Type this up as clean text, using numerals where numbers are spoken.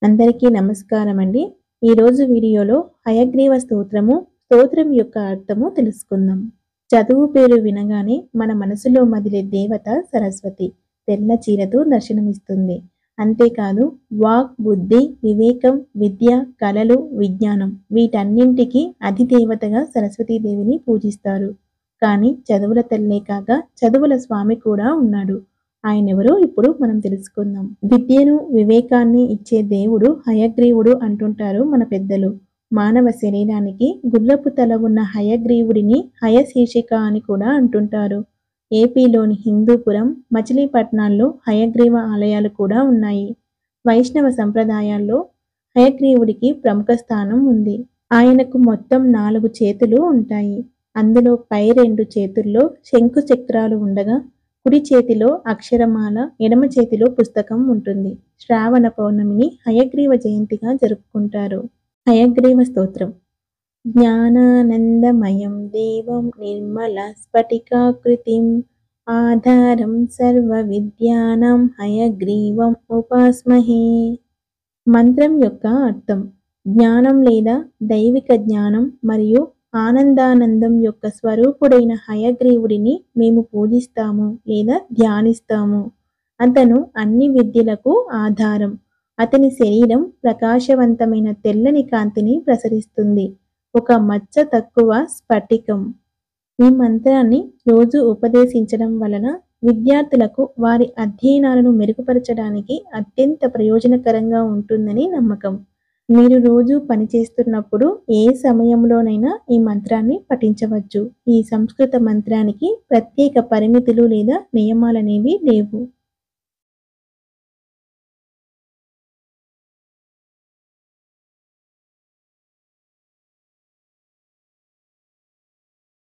అందరికీ నమస్కారం అండి. ఈరోజు వీడియోలో హయగ్రీవ స్తోత్రం యొక్క అర్థము తెలుసుకుందాం. చదువు పేరు వినగానే మన మనసులో మదిలే దేవత సరస్వతి తెల్ల చీరతో దర్శనమిస్తుంది. అంతేకాదు వాక్, బుద్ధి, వివేకం, విద్య, కళలు, విజ్ఞానం వీటన్నింటికి అధిదేవతగా సరస్వతీదేవిని పూజిస్తారు. కానీ చదువుల తల్లే కాక చదువుల స్వామి కూడా ఉన్నాడు. ఆయనెవరో ఇప్పుడు మనం తెలుసుకుందాం. విద్యను, వివేకాన్ని ఇచ్చే దేవుడు హయగ్రీవుడు అంటుంటారు మన పెద్దలు. మానవ శరీరానికి గుర్రపు తల ఉన్న హయగ్రీవుడిని హయశీర్షిక అని కూడా అంటుంటారు. ఏపీలోని హిందూపురం, మచిలీపట్నాల్లో హయగ్రీవ ఆలయాలు కూడా ఉన్నాయి. వైష్ణవ సంప్రదాయాల్లో హయగ్రీవుడికి ప్రముఖ స్థానం ఉంది. ఆయనకు మొత్తం 4 చేతులు ఉంటాయి. అందులో పై 2 చేతుల్లో శంకు చక్రాలు ఉండగా కుడి చేతిలో అక్షరమాల, ఎడమ చేతిలో పుస్తకం ఉంటుంది. శ్రావణ పౌర్ణమిని హయగ్రీవ జయంతిగా జరుపుకుంటారు. హయగ్రీవ స్తోత్రం. జ్ఞానానందమయం దేవం నిర్మల స్ఫటికాకృతిం ఆధారం సర్వ విద్యానాం హయగ్రీవం ఉపాస్మహే. మంత్రం యొక్క అర్థం: జ్ఞానం లేదా దైవిక జ్ఞానం మరియు ఆనందానందం యొక్క స్వరూపుడైన హయగ్రీవుడిని మేము పూజిస్తాము లేదా ధ్యానిస్తాము. అతను అన్ని విద్యలకు ఆధారం. అతని శరీరం ప్రకాశవంతమైన తెల్లని కాంతిని ప్రసరిస్తుంది. ఒక మచ్చ తక్కువ స్ఫటికం. ఈ మంత్రాన్ని రోజు ఉపదేశించడం వలన విద్యార్థులకు వారి అధ్యయనాలను మెరుగుపరచడానికి అత్యంత ప్రయోజనకరంగా ఉంటుందని నమ్మకం. మీరు రోజు పనిచేస్తున్నప్పుడు ఏ సమయంలోనైనా ఈ మంత్రాన్ని పఠించవచ్చు. ఈ సంస్కృత మంత్రానికి ప్రత్యేక పరిమితులు లేదా నియమాలనేవి లేవు.